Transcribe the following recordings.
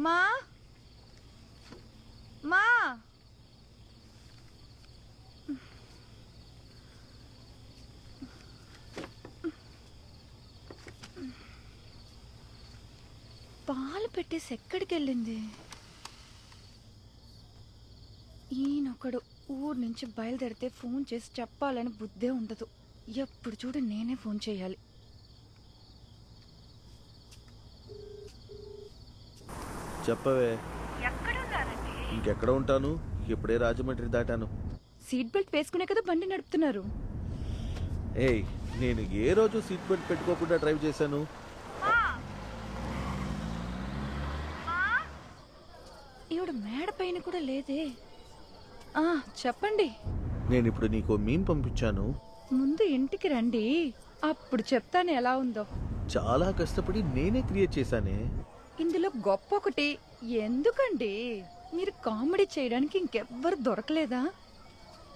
మా మా పాలు పెట్టేసి ఎక్కడికి వెళ్ళింది? ఈయనొకడు ఊరు నుంచి బయలుదేరితే ఫోన్ చేసి చెప్పాలని బుద్ధే ఉండదు. ఎప్పుడు చూడు నేనే ఫోన్ చేయాలి. చెప్పవే. ఇంకెక్కడ ఉంటాను? ఇప్పుడే రాజమండ్రి దాటాను. సీట్ బెల్ట్ వేసుకునే కదా బండి నడుపుతున్నారు. ఏయ్, నేను ఏ రోజు సీట్ బెల్ట్ పెట్టుకోకుండా డ్రైవ్ చేశాను? ఈవిడ మేడ పైన కూడా లేదే. చెప్పండి. నేను ఇప్పుడు నీకు మీమ్ పంపించాను. ముందు ఇంటికి రండి, అప్పుడు చెప్తాను ఎలా ఉందో. చాలా కష్టపడి నేనే క్రియేట్ చేశానే. ఇందులో గొప్ప ఒకటి, ఎందుకండి మీరు కామెడీ చేయడానికి ఇంకెవ్వరు దొరకలేదా?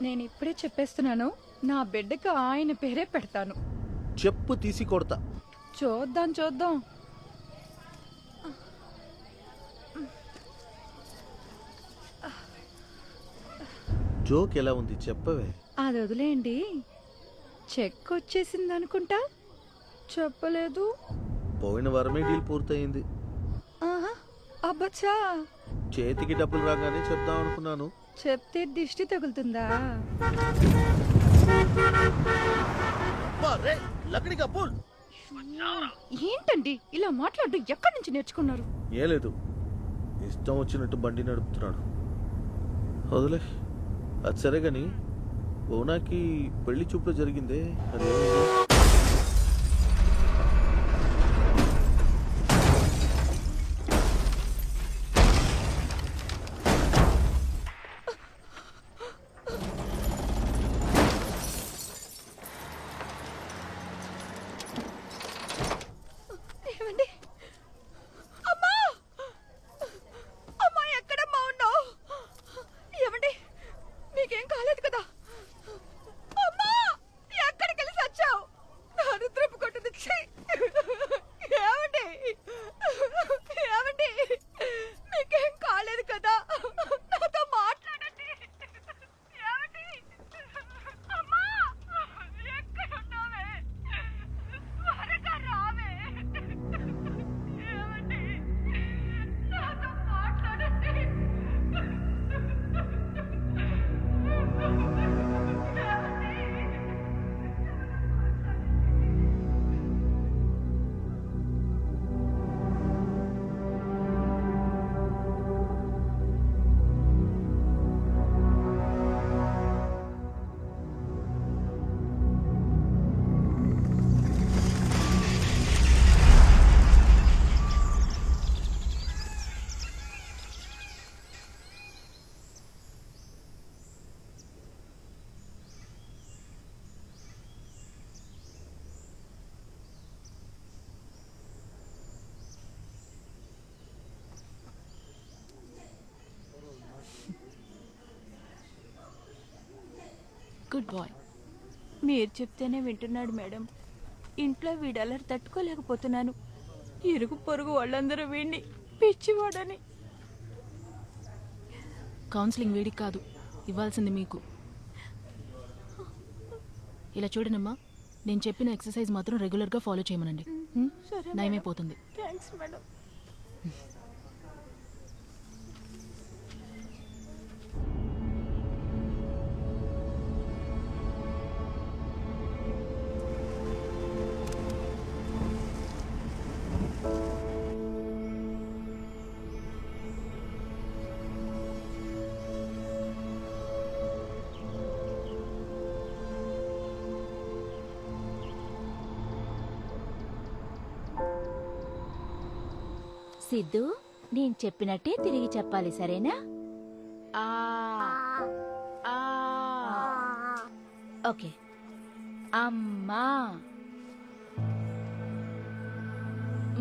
నేను ఇప్పుడే చెప్పేస్తున్నాను, నా బిడ్డకు ఆయన పేరే పెడతాను. చెప్పు తీసి కొడతా. చూద్దాం చూద్దాం. జోక్ ఎలా ఉంది చెప్పవే. అది వదిలేయండి. చెక్ వచ్చేసింది అనుకుంటా. చెప్పలేదు. పోయిన వారమే డీల్ పూర్తయింది. అబ్బచ్చా, చేతికి డబ్బులు రాగానే చెప్దాం అనుకున్నాను. చెప్తే దిష్టి తగులుతుందా? ఏంటండి ఇలా మాట్లాడు? ఎక్కడి నుంచి నేర్చుకున్నారు? ఏ లేదు, ఇష్టం వచ్చినట్టు బండి నడుపుతున్నాడు. వదిలే. అది సరే గాని ఓనాకి పెళ్లి చూపులో జరిగిందే అదే. Good boy. మీరు చెప్తేనే వింటున్నాడు మేడం. ఇంట్లో వీడల్లరి తట్టుకోలేకపోతున్నాను. ఇరుగు పొరుగు వాళ్ళందరూ వీడిని పిచ్చివాడని. కౌన్సిలింగ్ వీడికి కాదు ఇవ్వాల్సింది మీకు. ఇలా చూడనమ్మా, నేను చెప్పిన ఎక్సర్సైజ్ మాత్రం రెగ్యులర్గా ఫాలో చేయమనండి. నయమైపోతుంది. Thanks madam. సిద్ధు, నేను చెప్పినట్టే తిరిగి చెప్పాలి, సరేనా? ఓకే. అమ్మా,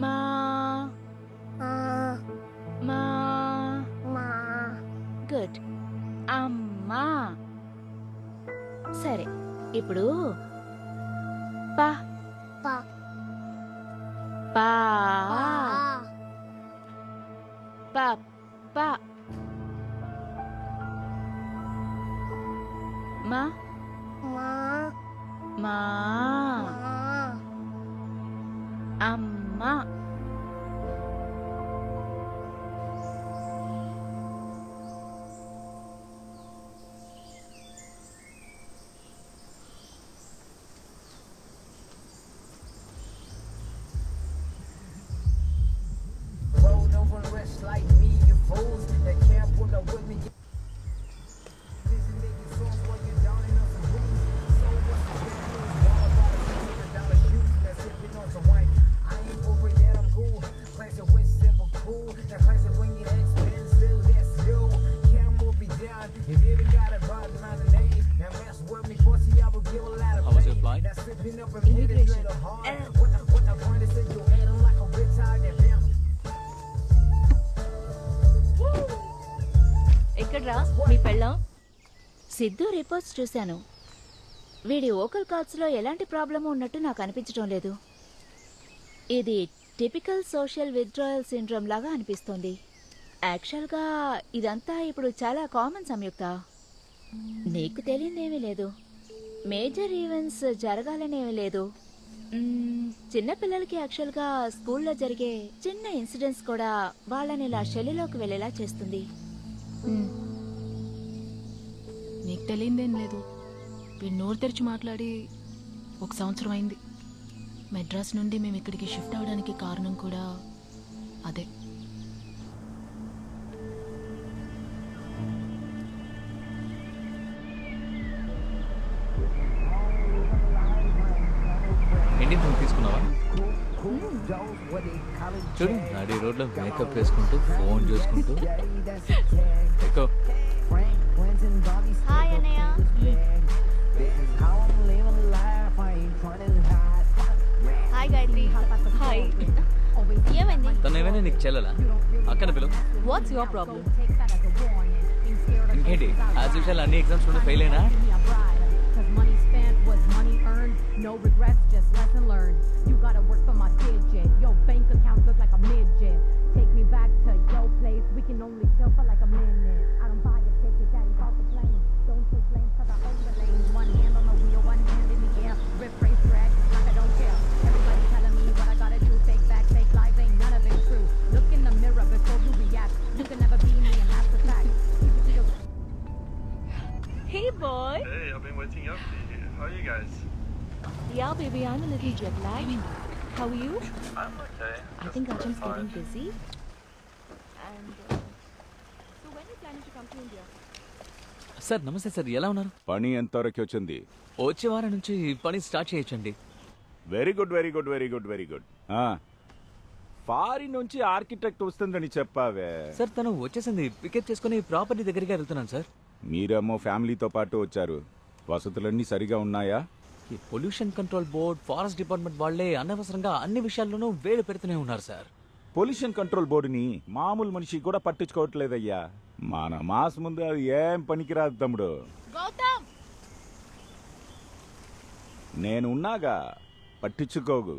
మా మా గుడ్. అమ్మా. సరే, ఇప్పుడు పా పా పా ఎక్కడ్రా మీ పెళ్ళం? సిద్ధు రిపోర్ట్స్ చూశాను. వీడి ఓకల్ కార్డ్స్లో ఎలాంటి ప్రాబ్లము ఉన్నట్టు నాకు అనిపించడం లేదు. ఇది టిపికల్ సోషల్ విత్డ్రాయల్ సిండ్రోమ్ లాగా అనిపిస్తోంది. యాక్చువల్గా ఇదంతా ఇప్పుడు చాలా కామన్ సంయుక్త. నీకు తెలియదేమీ లేదు. మేజర్ ఈవెంట్స్ జరగాలనేమీ లేదు. చిన్నపిల్లలకి యాక్చువల్గా స్కూల్లో జరిగే చిన్న ఇన్సిడెంట్స్ కూడా వాళ్ళని ఇలా షెల్లులోకి వెళ్ళేలా చేస్తుంది. నీకు తెలియదేం లేదు. వీడు నోరు తెరిచి మాట్లాడి 1 సంవత్సరం అయింది. మెడ్రాస్ నుండి మేము ఇక్కడికి షిఫ్ట్ అవడానికి కారణం కూడా అదే. ఇండియన్ ఫోన్ తీసుకున్నావా? చూడు నడి రోడ్లో మేకప్ వేసుకుంటూ ఫోన్ చూసుకుంటూ ఎక్కువ. హాయ్ అన్నయ్య. హాయ్ గాయత్రి. హాయ్. ఏమైంది? తను ఏమైనా నీకు చెల్లలా? అక్కన పిలువు. What's your problem? ఇంకేంటి యాజ్ యూజువల్ అన్ని ఎగ్జామ్స్ నుండి ఫెయిల్ అయినా? Money spent was money earned. No regrets, just lesson learned. You gotta work for my digit. Your bank account look like a midget. Take me back to your place. We can only chill for like a minute. I don't buy a ticket, daddy's off the plane. Don't take blame 'cause I own the lane. One hand on the wheel, one hand in the air. Rip, race, drag, like I don't care. Everybody telling me what I gotta do. Fake facts, fake lies, ain't none of it true. Look in the mirror before you react. You can never be me, and that's the fact. Keep it to your Hey boy. Hey, I've been waiting up for you. How are you guys? Yeah baby, I'm a little jet lagged. How are you? I'm okay. I think Arjun's getting busy. And so when are you planning to come to India? Sir నమస్తే sir, ఎలా ఉన్నారు? పని ఎంతవరకు వచ్చింది? వచ్చే వారం నుంచి పని స్టార్ట్ చేయొచ్చండి. Very good very good very good very good. Foreign నుంచి ఆర్కిటెక్ట్ వస్తుందని చెప్పావే. సార్ తను వచ్చేసింది, పికప్ చేసుకుని ప్రాపర్టీ దగ్గరికి వెళ్తున్నాను సార్. మీరేమో ఫ్యామిలీతో పాటు వచ్చారు. వసతులన్నీ సరిగా ఉన్నాయా? ఈ pollution control board, forest department వాళ్ళే అనవసరంగా అన్ని విషయాల్లోనూ వేలు పెడుతూనే ఉన్నారు సార్. పొల్యూషన్ కంట్రోల్ బోర్డుని మామూలు మనిషి కూడా పట్టించుకోవట్లేదయ్యా. మన మాస్ ముందు అది ఏం పనికిరాదు తమ్ముడు. నేను ఉన్నాగా, పట్టించుకోగు.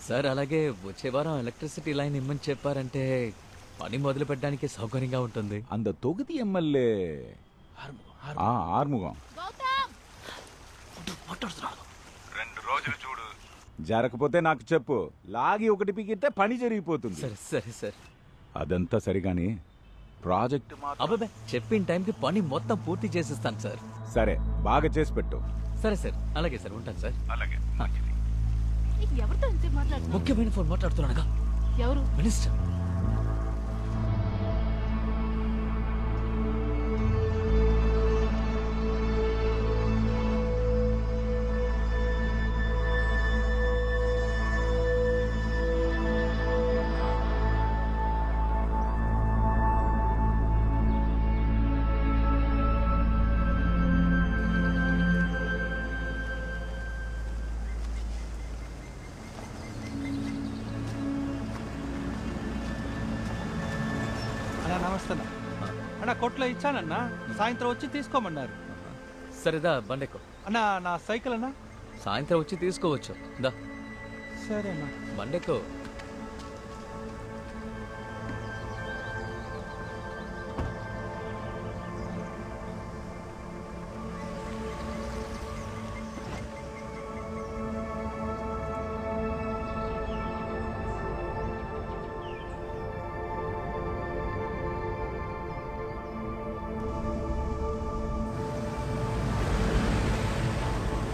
సార్ అలాగే వచ్చే వారం ఎలక్ట్రిసిటీ లైన్ ఇమ్మని చెప్పారంటే పని మొదలు పెట్టడానికి సౌకర్యంగా ఉంటుంది. అంద తొగుది ఎమ్మెల్యే ఆర్ముగం 2 రోజులు చూడు. జరగకపోతే నాకు చెప్పు, లాగి ఒకటి పిగితే పని జరిగిపోతుంది. సరే సరే సార్. అదంతా సరిగాని ప్రాజెక్ట్ అబ్బాబే చెప్పిన టైంకి పని మొత్తం పూర్తి చేసిస్తాను సార్. సరే, బాగా చేసి పెట్టు. సరే సార్, అలాగే సార్, ఉంటాను సార్. అలాగే. ఎవరితో ఇంత మాట్లాడుతున్నా? ముఖ్యమైన ఫోన్ మాట్లాడుతున్నానుగా. ఎవరు? మినిస్టర్. నమస్తే అన్న, కొట్లో ఇచ్చానన్నా, సాయంత్రం వచ్చి తీసుకోమన్నారు. సరేదా బండెక్కో. అన్నా నా సైకిల్ అన్నా సాయంత్రం వచ్చి తీసుకోవచ్చు. దా సరేనా బండెక్కో.